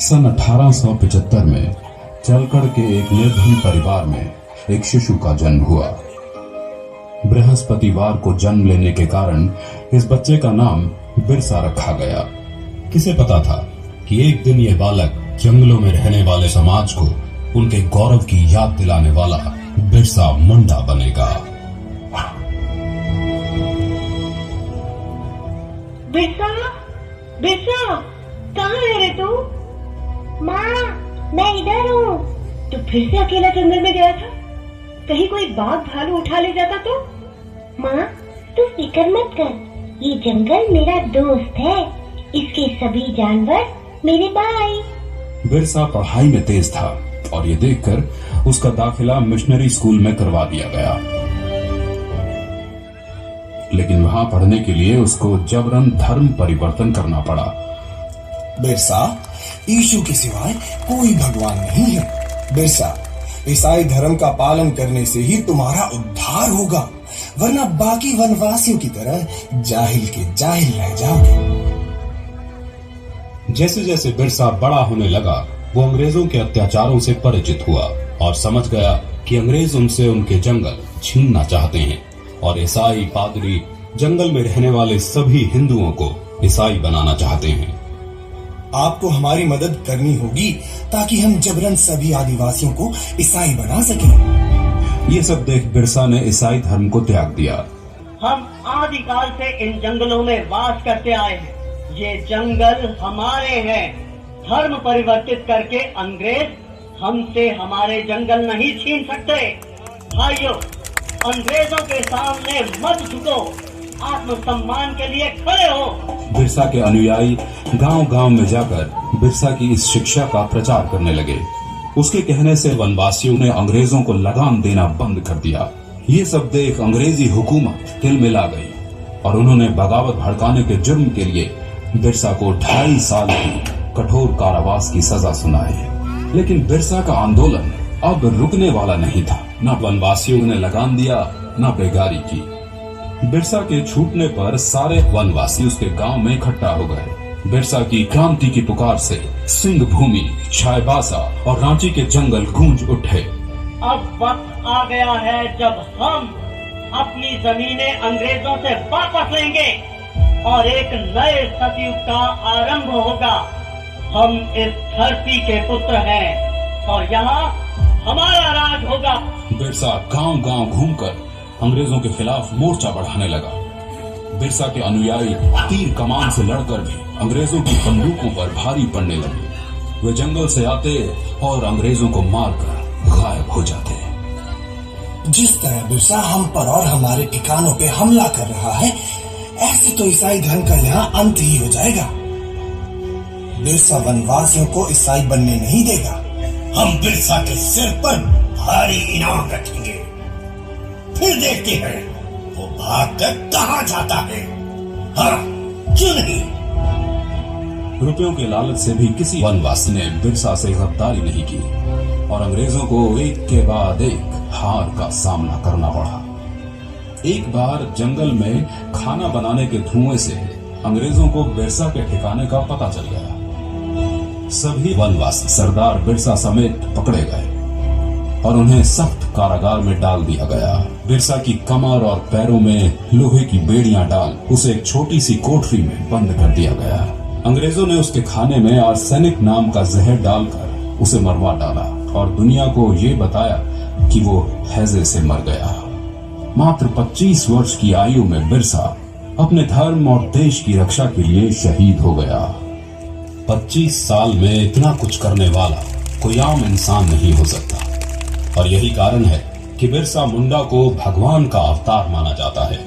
सन 1875 में चलकड़ के एक निर्धन परिवार में एक शिशु का जन्म हुआ। बृहस्पतिवार को जन्म लेने के कारण इस बच्चे का नाम बिरसा रखा गया। किसे पता था कि एक दिन ये बालक जंगलों में रहने वाले समाज को उनके गौरव की याद दिलाने वाला बिरसा मुंडा बनेगा। बिरसा, बिरसा, कहाँ है रे तू? माँ, मैं इधर हूँ। तू फिर से अकेला जंगल में गया था? कहीं कोई बाघ भालू उठा ले जाता तो? माँ, तू फिक्र मत कर, ये जंगल मेरा दोस्त है। इसके सभी जानवर मेरे भाई। बिरसा पढ़ाई में तेज था और ये देखकर उसका दाखिला मिशनरी स्कूल में करवा दिया गया, लेकिन वहाँ पढ़ने के लिए उसको जबरन धर्म परिवर्तन करना पड़ा। बिरसा, यीशु के सिवाय कोई भगवान नहीं है। बिरसा, ईसाई धर्म का पालन करने से ही तुम्हारा उद्धार होगा, वरना बाकी वनवासियों की तरह जाहिल के जाहिल रह जाओगे। जैसे जैसे बिरसा बड़ा होने लगा, वो अंग्रेजों के अत्याचारों से परिचित हुआ और समझ गया कि अंग्रेज उनसे उनके जंगल छीनना चाहते हैं और ईसाई पादरी जंगल में रहने वाले सभी हिंदुओं को ईसाई बनाना चाहते हैं। आपको हमारी मदद करनी होगी ताकि हम जबरन सभी आदिवासियों को ईसाई बना सकें। ये सब देख बिरसा ने ईसाई धर्म को त्याग दिया। हम आदिकाल से इन जंगलों में वास करते आए हैं। ये जंगल हमारे हैं। धर्म परिवर्तित करके अंग्रेज हमसे हमारे जंगल नहीं छीन सकते। भाइयों, अंग्रेजों के सामने मत झुको, आत्मसम्मान के लिए खड़े हो। बिरसा के अनुयायी गांव-गांव में जाकर बिरसा की इस शिक्षा का प्रचार करने लगे। उसके कहने से वनवासियों ने अंग्रेजों को लगाम देना बंद कर दिया। ये सब देख अंग्रेजी हुकूमत तिलमिला गई और उन्होंने बगावत भड़काने के जुर्म के लिए बिरसा को 2.5 साल की कठोर कारावास की सजा सुनाई। लेकिन बिरसा का आंदोलन अब रुकने वाला नहीं था। न वनवासियों ने लगाम दिया, न बेगारी की। बिरसा के छूटने पर सारे वनवासी उसके गांव में इकट्ठा हो गए। बिरसा की क्रांति की पुकार से सिंध भूमि, चाईबासा और रांची के जंगल गूंज उठे। अब वक्त आ गया है जब हम अपनी जमीनें अंग्रेजों से वापस लेंगे और एक नए सतयुग का आरंभ होगा। हम इस धरती के पुत्र हैं और यहाँ हमारा राज होगा। बिरसा गांव-गांव घूमकर अंग्रेजों के खिलाफ मोर्चा बढ़ाने लगा। बिरसा के अनुयायी तीर कमान से लड़कर भी अंग्रेजों की बंदूकों पर भारी पड़ने लगे। वे जंगल से आते और अंग्रेजों को मारकर गायब हो जाते। जिस तरह बिरसा हम पर और हमारे ठिकानों पे हमला कर रहा है, ऐसे तो ईसाई धर्म का यहाँ अंत ही हो जाएगा। बिरसा वनवासियों को ईसाई बनने नहीं देगा। हम बिरसा के सिर पर भारी इनाम रखेंगे, फिर देखते हैं वो भागकर कहाँ जाता है। हाँ, क्यों नहीं? रुपयों के लालच से भी किसी वनवासी ने बिरसा से गद्दारी नहीं की और अंग्रेजों को एक के बाद एक हार का सामना करना पड़ा। एक बार जंगल में खाना बनाने के धुएं से अंग्रेजों को बिरसा के ठिकाने का पता चल गया। सभी वनवासी सरदार बिरसा समेत पकड़े गए और उन्हें सख्त कारागार में डाल दिया गया। बिरसा की कमर और पैरों में लोहे की बेड़ियां डाल उसे एक छोटी सी कोठरी में बंद कर दिया गया। अंग्रेजों ने उसके खाने में आर्सेनिक नाम का जहर डालकर उसे मरवा डाला और दुनिया को ये बताया कि वो हैजे से मर गया। मात्र 25 वर्ष की आयु में बिरसा अपने धर्म और देश की रक्षा के लिए शहीद हो गया। 25 साल में इतना कुछ करने वाला कोई आम इंसान नहीं हो सकता और यही कारण है कि बिरसा मुंडा को भगवान का अवतार माना जाता है।